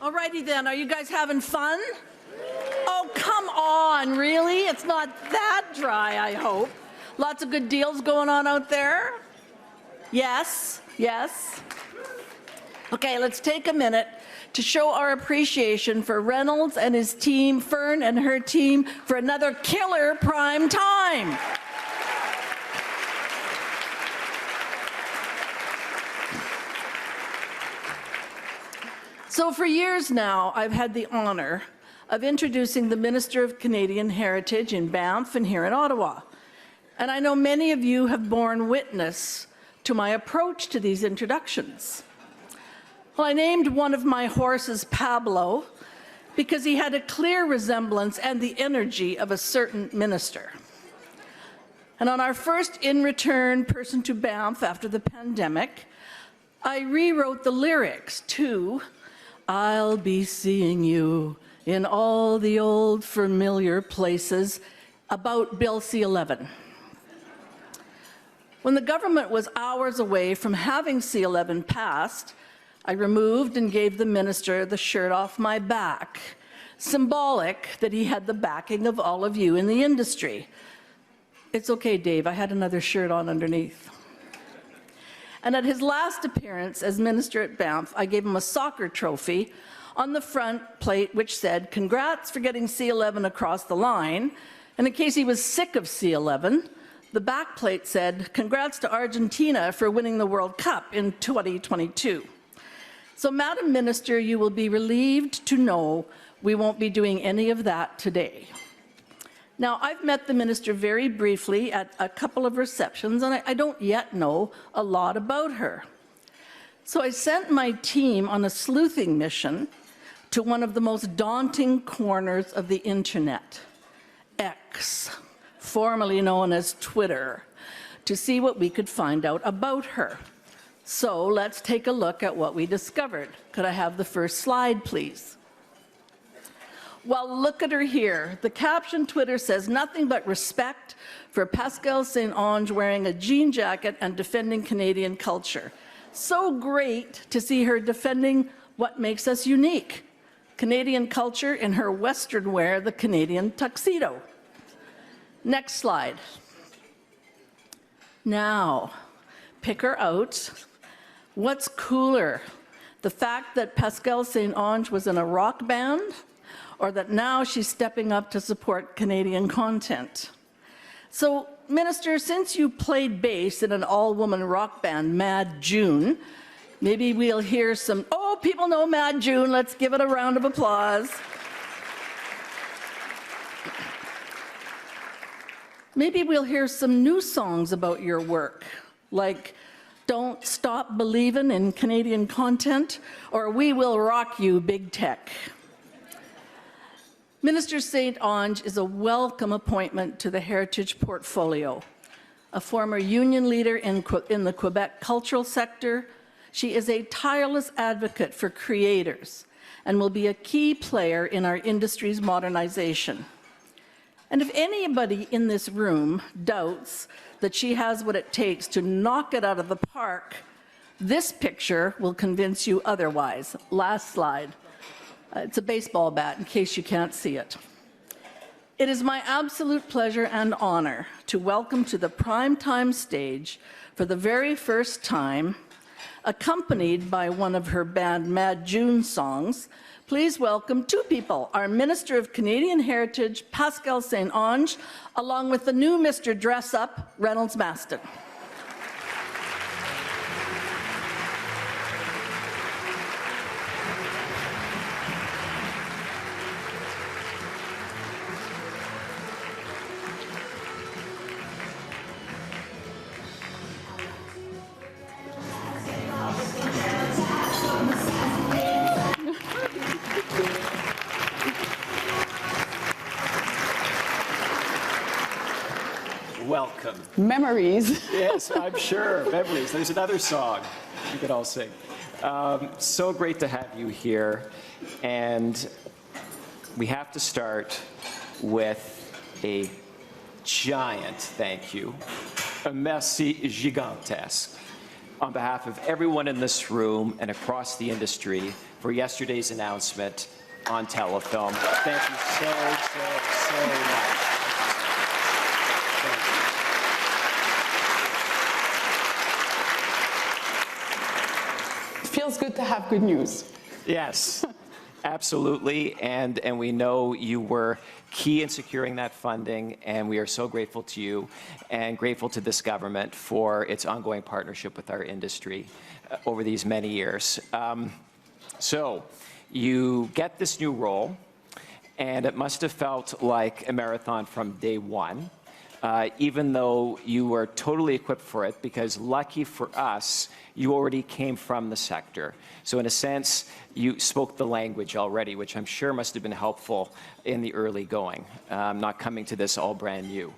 Alrighty then, are you guys having fun? Oh, come on, really? It's not that dry, I hope. Lots of good deals going on out there? Yes, yes. Okay, let's take a minute to show our appreciation for Reynolds and his team, Fern and her team, for another killer prime time. So for years now, I've had the honor of introducing the Minister of Canadian Heritage in Banff and here in Ottawa. And I know many of you have borne witness to my approach to these introductions. Well, I named one of my horses Pablo because he had a clear resemblance and the energy of a certain minister. And on our first in-return person to Banff after the pandemic, I rewrote the lyrics to "I'll be seeing you in all the old familiar places" about Bill C-11. When the government was hours away from having C-11 passed, I removed and gave the minister the shirt off my back, symbolic that he had the backing of all of you in the industry. It's okay, Dave, I had another shirt on underneath. And at his last appearance as minister at Banff, I gave him a soccer trophy on the front plate which said, "Congrats for getting C-11 across the line." And in case he was sick of C-11, the back plate said, "Congrats to Argentina for winning the World Cup in 2022. So, Madam Minister, you will be relieved to know we won't be doing any of that today. Now, I've met the minister very briefly at a couple of receptions, and I don't yet know a lot about her. So I sent my team on a sleuthing mission to one of the most daunting corners of the internet, X, formerly known as Twitter, to see what we could find out about her. So let's take a look at what we discovered. Could I have the first slide, please? Well, look at her here. The caption Twitter says nothing but respect for Pascale St-Onge wearing a jean jacket and defending Canadian culture. So great to see her defending what makes us unique, Canadian culture in her Western wear, the Canadian tuxedo. Next slide. Now, pick her out. What's cooler, the fact that Pascale St-Onge was in a rock band, or that now she's stepping up to support Canadian content? So, Minister, since you played bass in an all-woman rock band, Mad June, maybe we'll hear some, oh, people know Mad June, let's give it a round of applause. Maybe we'll hear some new songs about your work, like "Don't Stop Believin' in Canadian Content," or "We Will Rock You, Big Tech." Minister St-Onge is a welcome appointment to the Heritage portfolio. A former union leader in the Quebec cultural sector, she is a tireless advocate for creators and will be a key player in our industry's modernization. And if anybody in this room doubts that she has what it takes to knock it out of the park, this picture will convince you otherwise. Last slide. It's a baseball bat, in case you can't see it. It is my absolute pleasure and honor to welcome to the primetime stage, for the very first time, accompanied by one of her band Mad June songs, please welcome two people, our Minister of Canadian Heritage, Pascale St-Onge, along with the new Mr. Dress Up, Reynolds Mastin. Welcome. Memories. Yes, I'm sure. Memories. There's another song you could all sing. So great to have you here. And we have to start with a giant thank you, a merci gigantesque, on behalf of everyone in this room and across the industry for yesterday's announcement on telefilm. Thank you so much. Feels good to have good news. Yes, absolutely. And we know you were key in securing that funding, and we are so grateful to you and grateful to this government for its ongoing partnership with our industry over these many years. So you get this new role, and it must have felt like a marathon from day one. Even though you were totally equipped for it, because lucky for us, you already came from the sector. So in a sense, you spoke the language already, which I'm sure must have been helpful in the early going, not coming to this all brand new.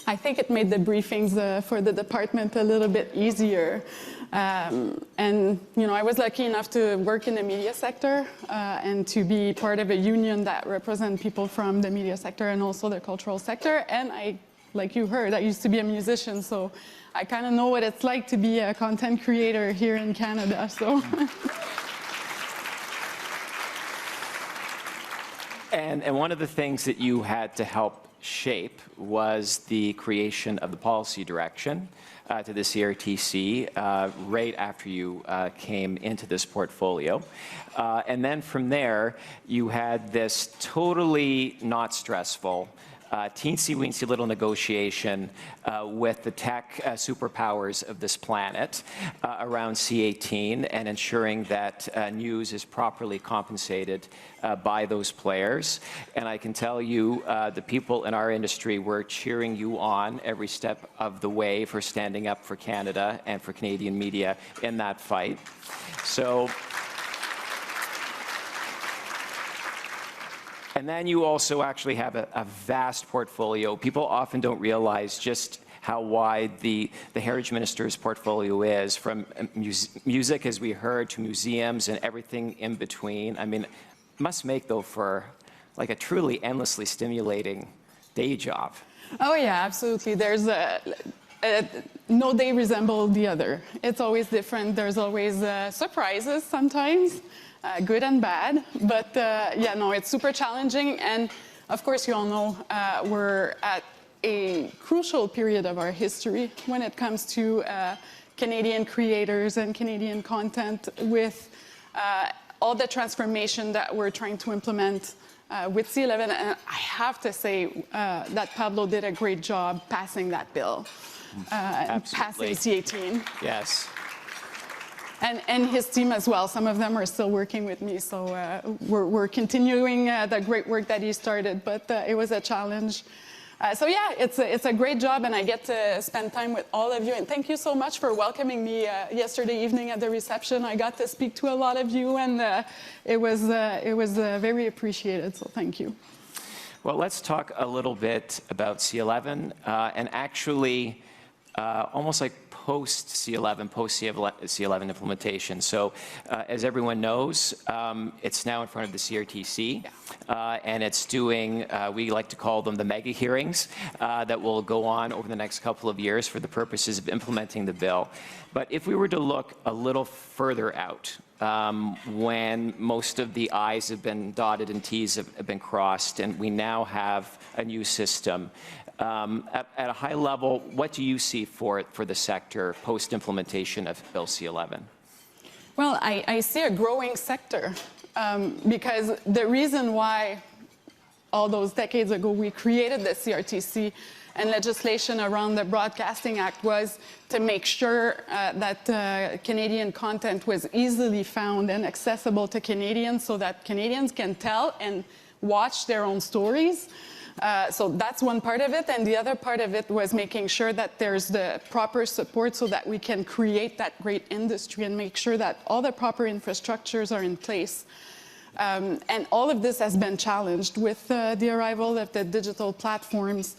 I think it made the briefings for the department a little bit easier. And, you know, I was lucky enough to work in the media sector and to be part of a union that represents people from the media sector and also the cultural sector. And like you heard, I used to be a musician, so I kind of know what it's like to be a content creator here in Canada. So. And one of the things that you had to help shape was the creation of the policy direction to the CRTC right after you came into this portfolio. And then from there, you had this totally not stressful teensy-weensy little negotiation with the tech superpowers of this planet around C18 and ensuring that news is properly compensated by those players. And I can tell you, the people in our industry were cheering you on every step of the way for standing up for Canada and for Canadian media in that fight. So. And then you also actually have a vast portfolio. People often don't realize just how wide the Heritage Minister's portfolio is, from music, as we heard, to museums and everything in between. I mean, it must make, though, for like a truly endlessly stimulating day job. Oh, yeah, absolutely. There's no day resembles the other. It's always different. There's always surprises sometimes. Good and bad, but yeah, no, it's super challenging. And of course, you all know we're at a crucial period of our history when it comes to Canadian creators and Canadian content, with all the transformation that we're trying to implement with C11. And I have to say that Pablo did a great job passing that bill, and passing C18. Yes. And his team as well. Some of them are still working with me, so we're continuing the great work that he started, but it was a challenge. So yeah, it's a great job, and I get to spend time with all of you. And thank you so much for welcoming me yesterday evening at the reception. I got to speak to a lot of you, and it was very appreciated, so thank you. Well, let's talk a little bit about C11, and actually almost like post-C11 implementation. So as everyone knows, it's now in front of the CRTC, and it's doing, we like to call them the mega hearings that will go on over the next couple of years for the purposes of implementing the bill. But if we were to look a little further out, when most of the I's have been dotted and T's have been crossed, and we now have a new system, at a high level, what do you see for the sector post-implementation of Bill C11? Well, I see a growing sector because the reason why all those decades ago we created the CRTC and legislation around the Broadcasting Act was to make sure that Canadian content was easily found and accessible to Canadians so that Canadians can tell and watch their own stories. So that's one part of it, and the other part of it was making sure that there's the proper support so that we can create that great industry and make sure that all the proper infrastructures are in place. And all of this has been challenged with the arrival of the digital platforms.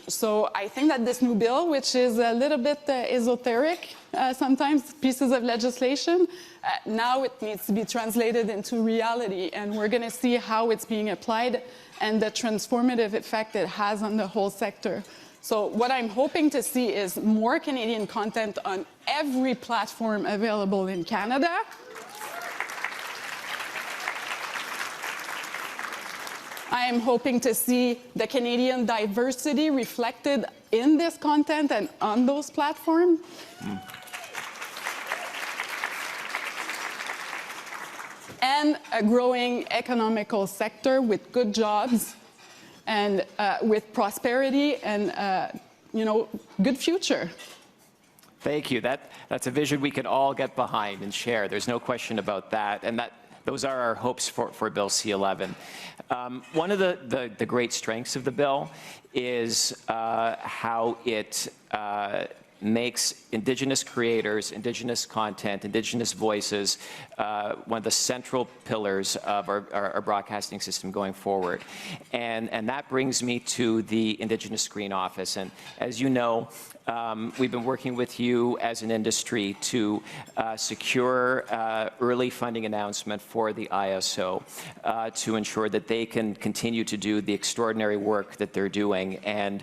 So I think that this new bill, which is a little bit esoteric, sometimes pieces of legislation, now it needs to be translated into reality, and we're going to see how it's being applied and the transformative effect it has on the whole sector. So what I'm hoping to see is more Canadian content on every platform available in Canada. I am hoping to see the Canadian diversity reflected in this content and on those platforms. And a growing economical sector with good jobs and with prosperity and good future. Thank you. That's a vision we can all get behind and share. There's no question about that. And those are our hopes for Bill C-11. One of the great strengths of the bill is how it makes Indigenous creators, Indigenous content, Indigenous voices one of the central pillars of our broadcasting system going forward. And that brings me to the Indigenous Screen Office. And as you know, we've been working with you as an industry to secure early funding announcement for the ISO to ensure that they can continue to do the extraordinary work that they're doing. And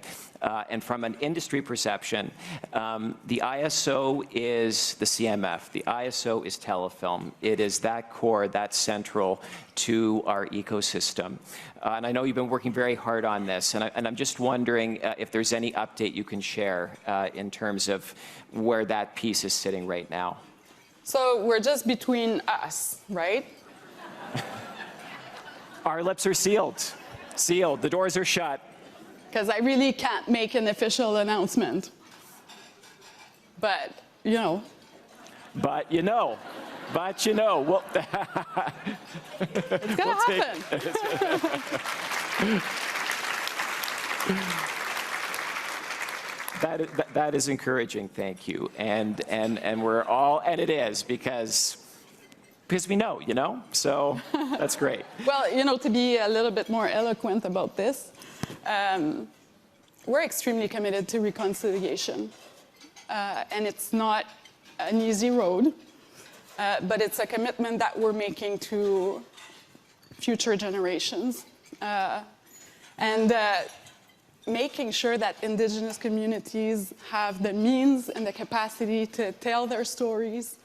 from an industry perception, the ISO is the CMF. The ISO is telefilm. It is that core, that central to our ecosystem. And I know you've been working very hard on this, and I'm just wondering if there's any update you can share in terms of where that piece is sitting right now. So we're just between us, right? Our lips are sealed. Sealed. The doors are shut. Because I really can't make an official announcement. But, you know. But you know. But you know. Well, it's going to happen. That is encouraging, thank you. And we're all, and it is, because we know, you know? So that's great. Well, you know, to be a little bit more eloquent about this, we're extremely committed to reconciliation. And it's not an easy road, but it's a commitment that we're making to future generations. And making sure that Indigenous communities have the means and the capacity to tell their stories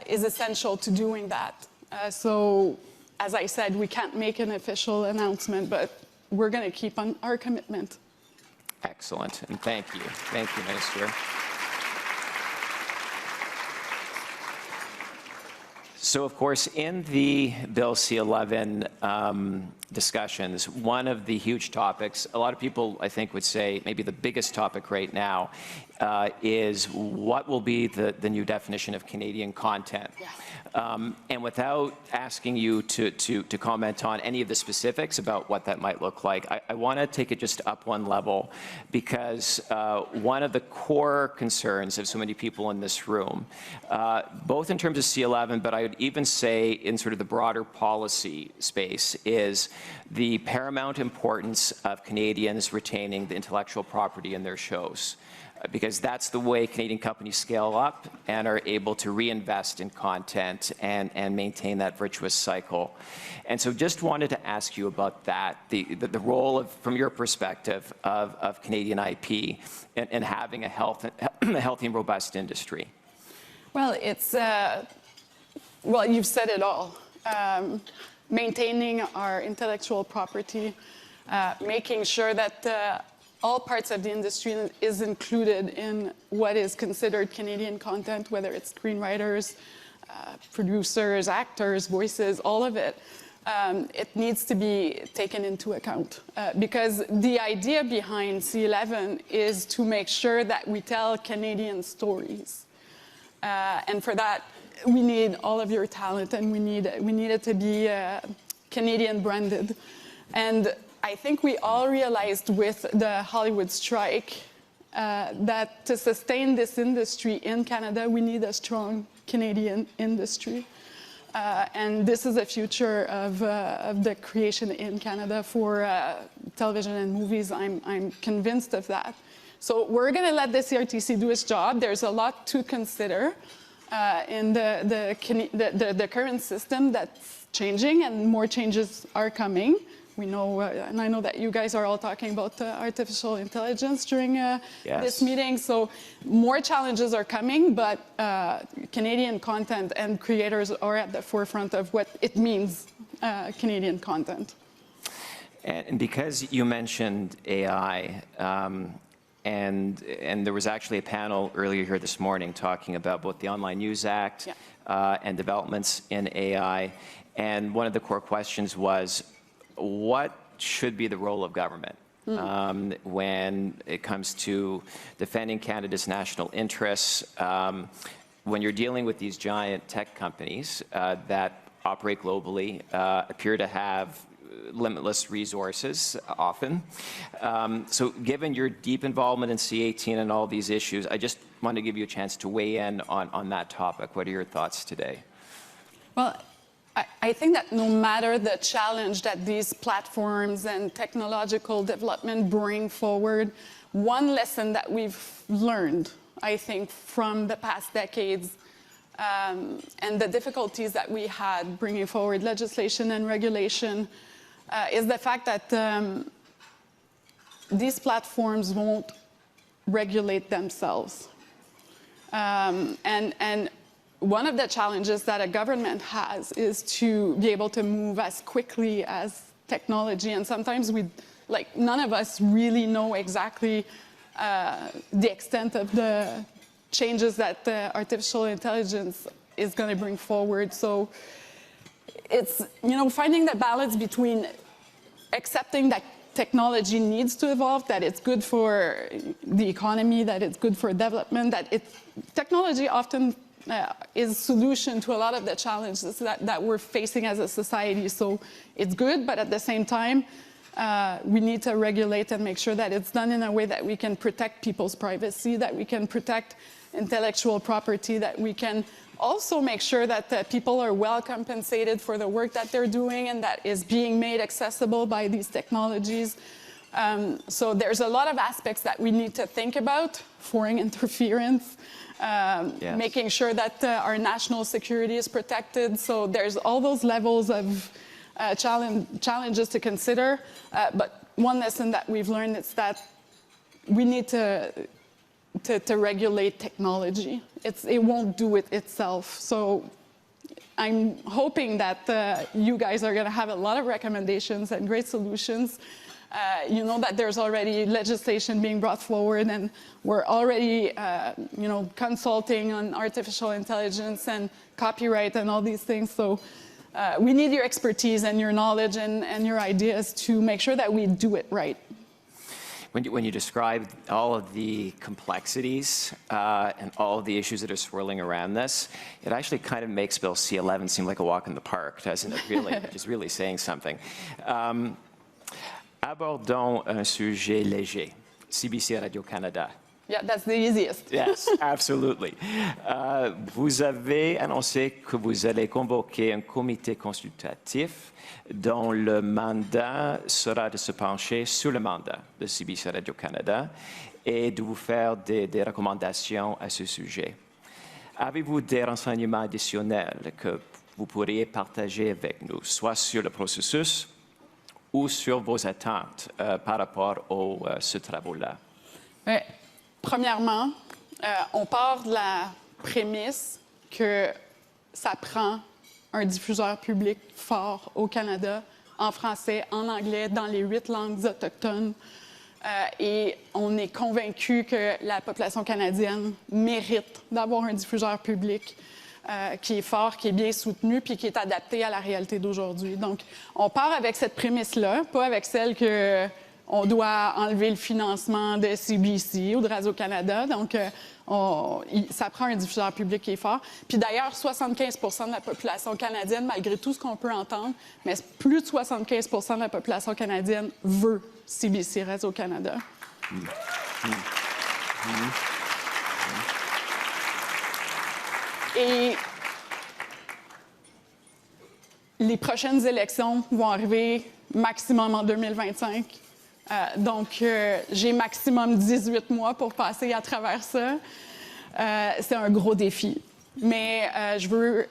is essential to doing that. So, as I said, we can't make an official announcement, but we're going to keep on our commitment. Excellent, and thank you. Thank you, Minister. So, of course, in the Bill C-11 discussions, one of the huge topics, a lot of people, I think, would say maybe the biggest topic right now is what will be the new definition of Canadian content. Yes. And without asking you to comment on any of the specifics about what that might look like, I want to take it just up one level, because one of the core concerns of so many people in this room, both in terms of C-11, but I would even say in sort of the broader policy space, is the paramount importance of Canadians retaining the intellectual property in their shows. Because that's the way Canadian companies scale up and are able to reinvest in content and maintain that virtuous cycle. And so just wanted to ask you about that, the role of, from your perspective, of Canadian IP and having a healthy and robust industry. Well, it's, well, you've said it all. Maintaining our intellectual property, making sure that all parts of the industry is included in what is considered Canadian content, whether it's screenwriters, producers, actors, voices, all of it. It needs to be taken into account because the idea behind C-11 is to make sure that we tell Canadian stories. And for that, we need all of your talent, and we need it to be Canadian branded. And I think we all realized with the Hollywood strike that to sustain this industry in Canada, we need a strong Canadian industry. And this is the future of the creation in Canada for television and movies. I'm convinced of that. So we're going to let the CRTC do its job. There's a lot to consider in the current system that's changing, and more changes are coming. We know, and I know that you guys are all talking about artificial intelligence during this meeting. So more challenges are coming, but Canadian content and creators are at the forefront of what it means, Canadian content. And because you mentioned AI, and there was actually a panel earlier here this morning talking about both the Online News Act and developments in AI. And one of the core questions was, what should be the role of government when it comes to defending Canada's national interests, when you're dealing with these giant tech companies that operate globally, appear to have limitless resources often. So given your deep involvement in C18 and all these issues, I just want to give you a chance to weigh in on that topic. What are your thoughts today? Well, I think that no matter the challenge that these platforms and technological development bring forward, one lesson that we've learned, I think, from the past decades and the difficulties that we had bringing forward legislation and regulation is the fact that these platforms won't regulate themselves. And one of the challenges that a government has is to be able to move as quickly as technology. And sometimes none of us really know exactly the extent of the changes that artificial intelligence is going to bring forward. So it's, finding the balance between accepting that technology needs to evolve, that it's good for the economy, that it's good for development, that technology often is a solution to a lot of the challenges that we're facing as a society. So it's good, but at the same time, we need to regulate and make sure that it's done in a way that we can protect people's privacy, that we can protect intellectual property, that we can also make sure that people are well compensated for the work that they're doing and that is being made accessible by these technologies. So there's a lot of aspects that we need to think about: foreign interference, making sure that our national security is protected. So there's all those levels of challenges to consider. But one lesson that we've learned is that we need to regulate technology. It won't do it itself. So I'm hoping that you guys are going to have a lot of recommendations and great solutions. You know that there's already legislation being brought forward, and we're already, consulting on artificial intelligence and copyright and all these things. So we need your expertise and your knowledge and your ideas to make sure that we do it right. When you describe all of the complexities and all of the issues that are swirling around this, it actually kind of makes Bill C-11 seem like a walk in the park, doesn't it? Really, which is really saying something. Abordons un sujet léger. CBC Radio-Canada. Yeah, that's the easiest. Yes, absolutely. Vous avez annoncé que vous allez convoquer un comité consultatif dont le mandat sera de se pencher sur le mandat de CBC Radio-Canada et de vous faire des recommandations à ce sujet. Avez-vous des renseignements additionnels que vous pourriez partager avec nous, soit sur le processus ou sur vos attentes par rapport à ce travail-là? Premièrement, on part de la prémisse que ça prend un diffuseur public fort au Canada, en français, en anglais, dans les 8 langues autochtones. Et on est convaincu que la population canadienne mérite d'avoir un diffuseur public qui est fort, qui est bien soutenu, puis qui est adapté à la réalité d'aujourd'hui. Donc, on part avec cette prémisse-là, pas avec celle que on doit enlever le financement de CBC ou de Radio-Canada. Donc, ça prend un diffuseur public qui est fort. Puis d'ailleurs, 75 % de la population canadienne, malgré tout ce qu'on peut entendre, mais plus de 75 % de la population canadienne veut CBC Radio-Canada. Et les prochaines élections vont arriver maximum en 2025. Donc, j'ai maximum 18 mois pour passer à travers ça. C'est un gros défi. Mais je veux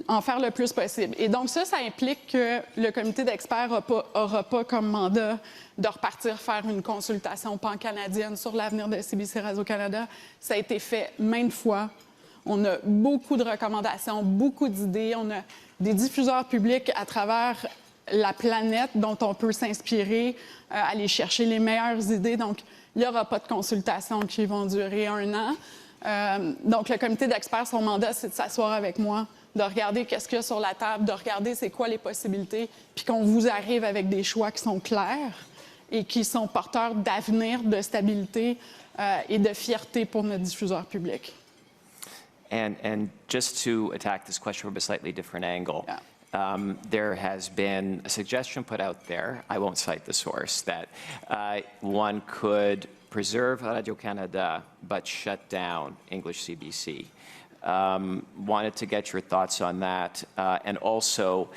en faire le plus possible. Et donc ça implique que le comité d'experts n'aura pas comme mandat de repartir faire une consultation pan-canadienne sur l'avenir de CBC Radio-Canada. Ça a été fait maintes fois. On a beaucoup de recommandations, beaucoup d'idées. On a des diffuseurs publics à travers la planète dont on peut s'inspirer, aller chercher les meilleures idées. Donc, il n'y aura pas de consultations qui vont durer 1 an. Donc, le comité d'experts, son mandat, c'est de s'asseoir avec moi, de regarder qu'est-ce qu'il y a sur la table, de regarder c'est quoi les possibilités, puis qu'on vous arrive avec des choix qui sont clairs et qui sont porteurs d'avenir, de stabilité et de fierté pour notre diffuseur public. And just to attack this question from a slightly different angle, Yeah. There has been a suggestion put out there, I won't cite the source, that one could preserve Radio-Canada but shut down English CBC. Wanted to get your thoughts on that. And also,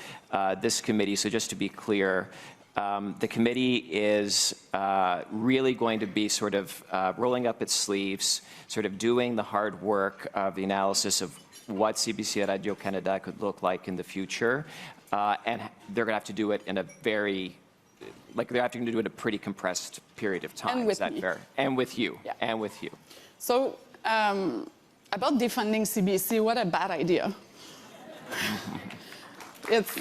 this committee, so just to be clear, the committee is really going to be sort of rolling up its sleeves, sort of doing the hard work of the analysis of what CBC Radio-Canada could look like in the future. And they're going to have to do it in a very, like they're having to do it in a pretty compressed period of time. And with Is that me. fair? And with you. Yeah. And with you. So, about defunding CBC, what a bad idea. It's...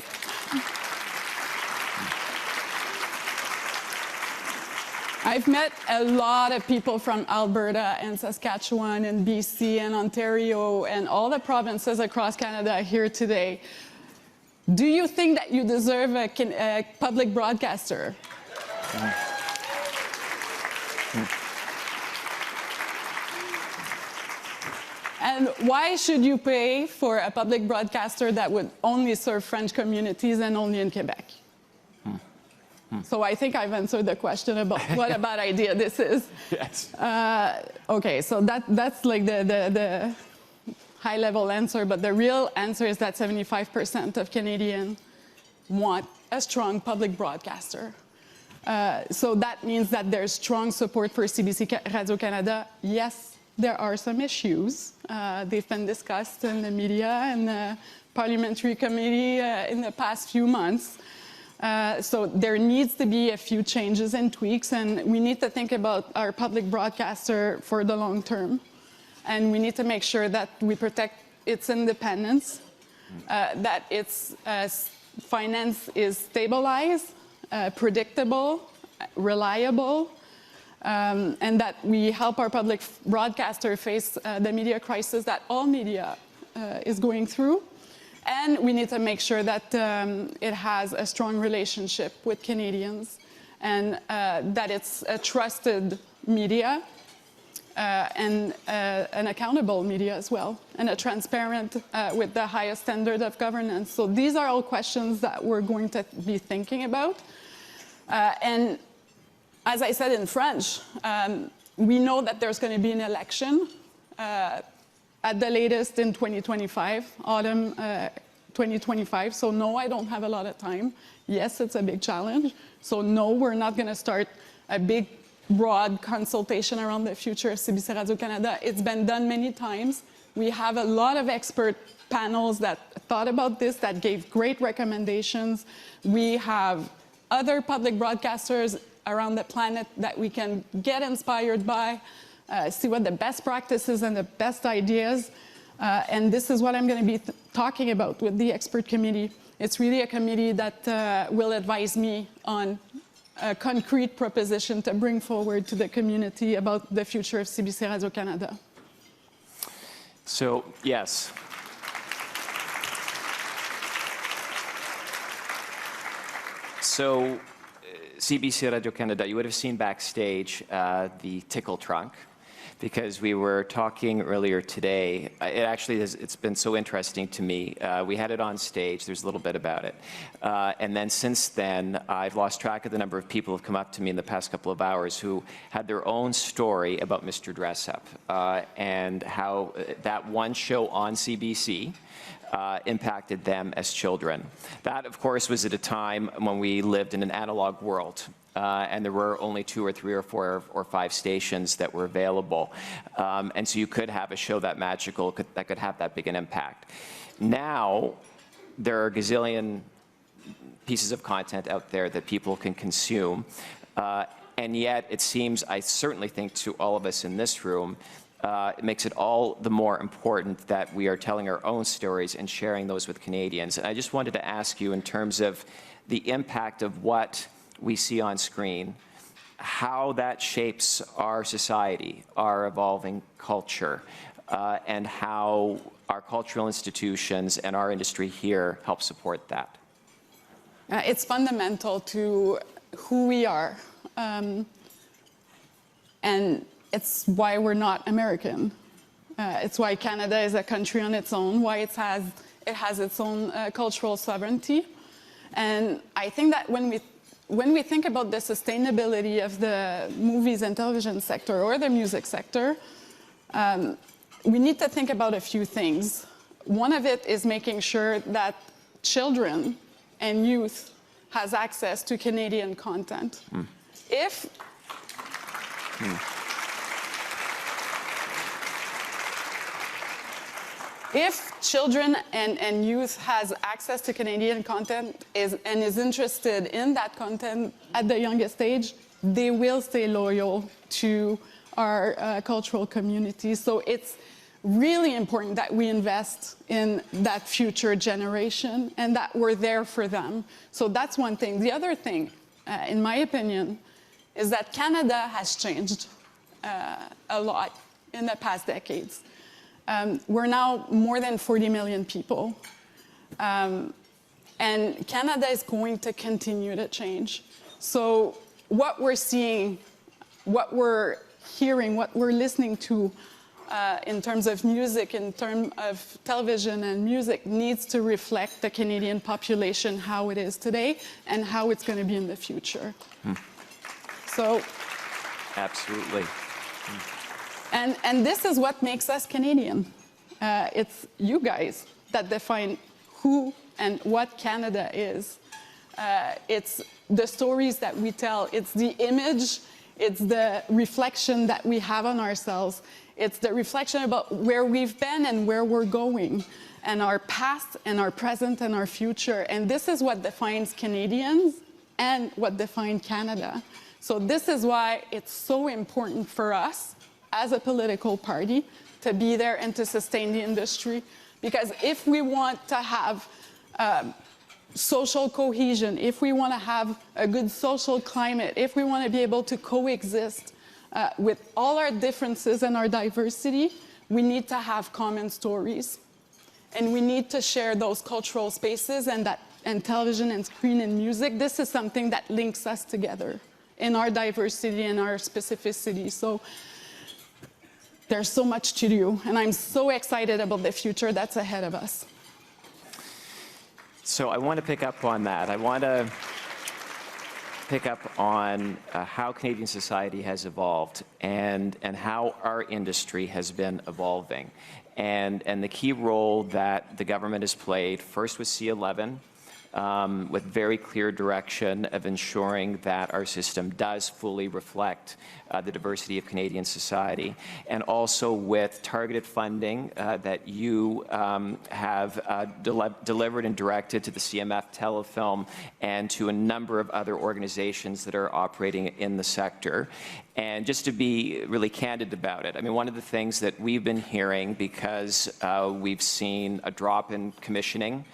I've met a lot of people from Alberta and Saskatchewan and BC and Ontario and all the provinces across Canada here today. Do you think that you deserve a public broadcaster? And why should you pay for a public broadcaster that would only serve French communities and only in Quebec? So I think I've answered the question about what a bad idea this is. Yes. Okay, so that's like the high-level answer, but the real answer is that 75% of Canadians want a strong public broadcaster. So that means that there's strong support for CBC Radio-Canada. Yes, there are some issues. They've been discussed in the media and the parliamentary committee in the past few months. So there needs to be a few changes and tweaks, and we need to think about our public broadcaster for the long term. And we need to make sure that we protect its independence, that its finance is stabilized, predictable, reliable, and that we help our public broadcaster face the media crisis that all media is going through. And we need to make sure that it has a strong relationship with Canadians and that it's a trusted media and an accountable media as well, and a transparent with the highest standard of governance. So these are all questions that we're going to be thinking about. And as I said in French, we know that there's going to be an election at the latest in 2025, autumn 2025. So no, I don't have a lot of time. Yes, it's a big challenge. So no, we're not going to start a big, broad consultation around the future of CBC Radio-Canada. It's been done many times. We have a lot of expert panels that thought about this, that gave great recommendations. We have other public broadcasters around the planet that we can get inspired by, see what the best practices and the best ideas. And this is what I'm going to be talking about with the expert committee. It's really a committee that will advise me on a concrete proposition to bring forward to the community about the future of CBC Radio-Canada. So, yes. So, CBC Radio-Canada, you would have seen backstage the tickle trunk, because we were talking earlier today. It's been so interesting to me. We had it on stage, there's a little bit about it. And then since then, I've lost track of the number of people who have come up to me in the past couple of hours who had their own story about Mr. Dress-Up and how that one show on CBC impacted them as children. That, of course, was at a time when we lived in an analog world. And there were only 2 or 3 or 4 or 5 stations that were available. And so you could have a show that magical, that could have that big an impact. now there are a gazillion pieces of content out there that people can consume. And yet it seems, I certainly think to all of us in this room, it makes it all the more important that we are telling our own stories and sharing those with Canadians. And I just wanted to ask you, in terms of the impact of what we see on screen, how that shapes our society, our evolving culture, and how our cultural institutions and our industry here help support that. It's fundamental to who we are. And it's why we're not American. It's why Canada is a country on its own, why it has its own cultural sovereignty. And I think that when we think about the sustainability of the movies and television sector or the music sector, we need to think about a few things. One of it is making sure that children and youth has access to Canadian content. If children and youth has access to Canadian content and is interested in that content at the youngest age, they will stay loyal to our cultural community. So it's really important that we invest in that future generation and that we're there for them. So that's one thing. The other thing, in my opinion, is that Canada has changed a lot in the past decades. We're now more than 40 million people. And Canada is going to continue to change. So what we're seeing, what we're hearing, what we're listening to in terms of music, in terms of television and music, needs to reflect the Canadian population, how it is today and how it's going to be in the future. So, absolutely. And this is what makes us Canadian. It's you guys that define who and what Canada is. It's the stories that we tell. It's the image. It's the reflection that we have on ourselves. It's the reflection about where we've been and where we're going, and our past and our present and our future. And this is what defines Canadians and what defines Canada. So this is why it's so important for us as a political party to be there and to sustain the industry. Because if we want to have social cohesion, if we want to have a good social climate, if we want to be able to coexist with all our differences and our diversity, we need to have common stories. And we need to share those cultural spaces and television and screen and music. This is something that links us together in our diversity and our specificity. So there's so much to do, and I'm so excited about the future that's ahead of us. So I want to pick up on that. I want to pick up on how Canadian society has evolved and how our industry has been evolving, and the key role that the government has played, first with C11, with very clear direction of ensuring that our system does fully reflect the diversity of Canadian society, and also with targeted funding that you have delivered and directed to the CMF Telefilm and to a number of other organizations that are operating in the sector. And just to be really candid about it, I mean, one of the things that we've been hearing, because we've seen a drop in commissioning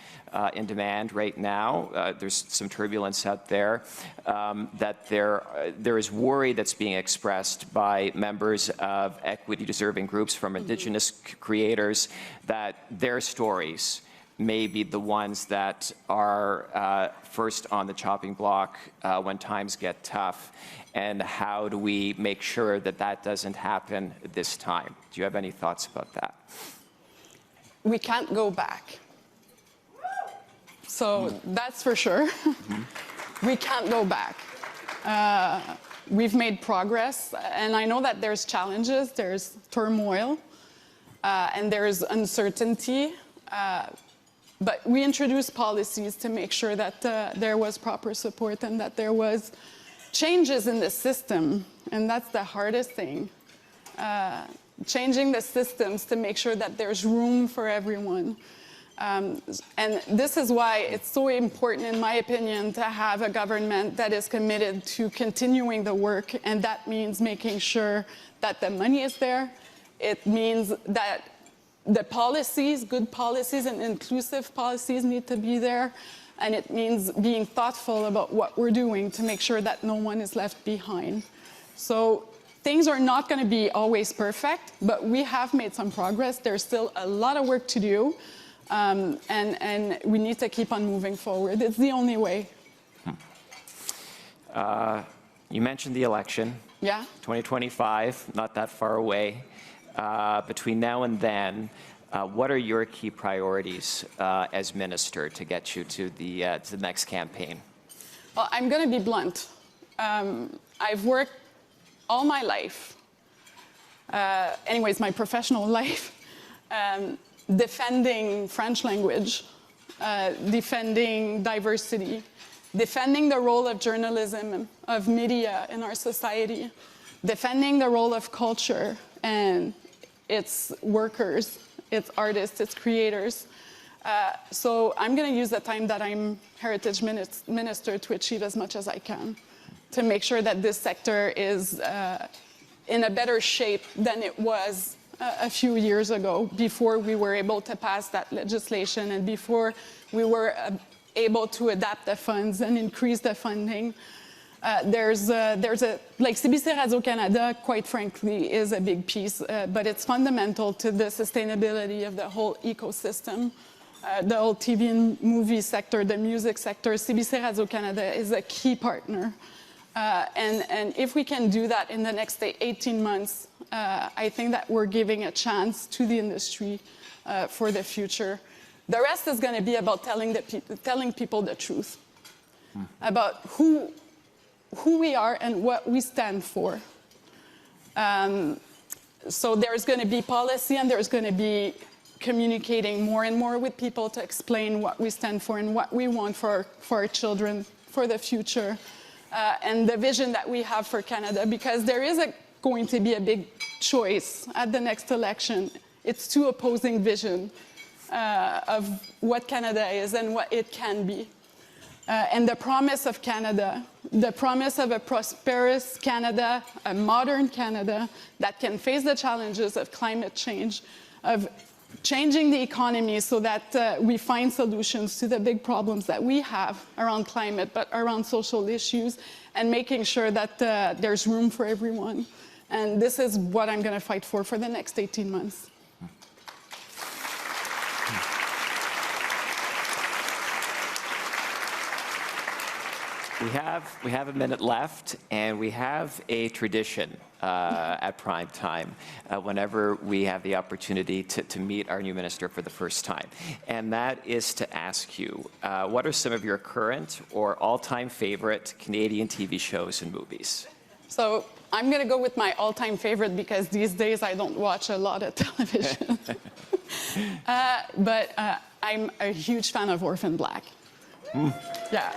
in demand right now, there's some turbulence out there, that there is worry that's being expressed by members of equity-deserving groups from Indigenous creators that their stories may be the ones that are first on the chopping block when times get tough. And how do we make sure that that doesn't happen this time? Do you have any thoughts about that? We can't go back. So that's for sure. We can't go back. We've made progress, and I know that there's challenges, there's turmoil, and there's uncertainty. But we introduced policies to make sure that there was proper support and that there was changes in the system, and that's the hardest thing. Changing the systems to make sure that there's room for everyone. And this is why it's so important, in my opinion, to have a government that is committed to continuing the work, and that means making sure that the money is there. It means that the policies, good policies and inclusive policies need to be there, and it means being thoughtful about what we're doing to make sure that no one is left behind. So things are not going to be always perfect, but we have made some progress. There's still a lot of work to do. And we need to keep on moving forward. It's the only way. You mentioned the election. Yeah. 2025, not that far away. Between now and then, what are your key priorities as minister to get you to the next campaign? Well, I'm going to be blunt. I've worked all my life, anyways, my professional life, defending French language, defending diversity, defending the role of journalism, of media in our society, defending the role of culture and its workers, its artists, its creators. So I'm going to use the time that I'm Heritage Minister to achieve as much as I can, to make sure that this sector is in a better shape than it was a few years ago, before we were able to pass that legislation and before we were able to adapt the funds and increase the funding. There's a, like CBC Radio-Canada, quite frankly, is a big piece, but it's fundamental to the sustainability of the whole ecosystem. The whole TV and movie sector, the music sector, CBC Radio-Canada is a key partner. And if we can do that in the next 18 months, I think that we're giving a chance to the industry for the future. The rest is going to be about telling people the truth, about who we are and what we stand for. So there's going to be policy, and there's going to be communicating more and more with people to explain what we stand for and what we want for our children, for the future, and the vision that we have for Canada, because there is going to be a big choice at the next election. It's two opposing visions of what Canada is and what it can be. And the promise of Canada, the promise of a prosperous Canada, a modern Canada that can face the challenges of climate change, of changing the economy so that we find solutions to the big problems that we have around climate, but around social issues, and making sure that there's room for everyone. And this is what I'm going to fight for the next 18 months. We have a minute left, and we have a tradition at prime time whenever we have the opportunity to meet our new minister for the first time. And that is to ask you, what are some of your current or all-time favorite Canadian TV shows and movies? So I'm going to go with my all-time favorite, because these days I don't watch a lot of television. But I'm a huge fan of Orphan Black. Yeah.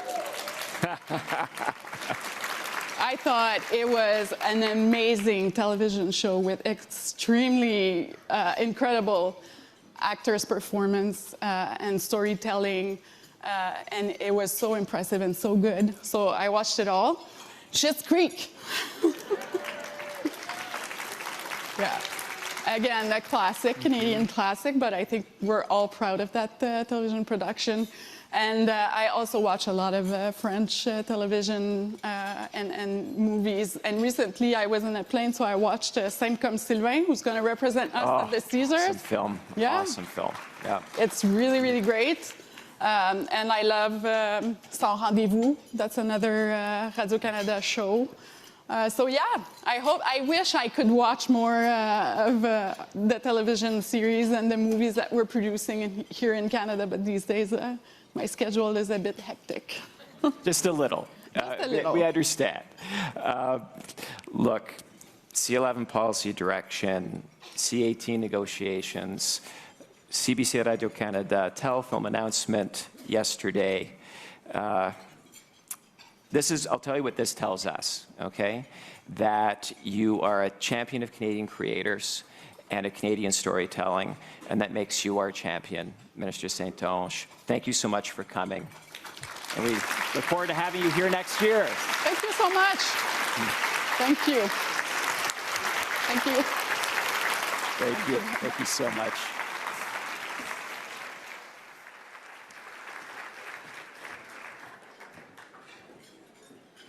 I thought it was an amazing television show with extremely incredible actors' performance and storytelling, and it was so impressive and so good. So I watched it all. Schitt's Creek. Yeah. Again, a classic, Canadian classic, but I think we're all proud of that television production. And I also watch a lot of French television and movies. And recently I was on a plane, so I watched Saint Comme Sylvain, who's going to represent us at the Caesars. Awesome film. Yeah. Awesome film. Yeah. It's really, really great. And I love Sans Rendez-vous. That's another Radio-Canada show. So yeah, I wish I could watch more of the television series and the movies that we're producing here in Canada, but these days my schedule is a bit hectic. Just a little. Just a little. We understand. Look, C11 policy direction, C18 negotiations, CBC Radio-Canada telefilm announcement yesterday. I'll tell you what this tells us, okay? That you are a champion of Canadian creators, and a Canadian storytelling, and that makes you our champion, Minister St-Onge. Thank you so much for coming. And we look forward to having you here next year. Thank you so much. Thank you. Thank you. Thank you. Thank you so much.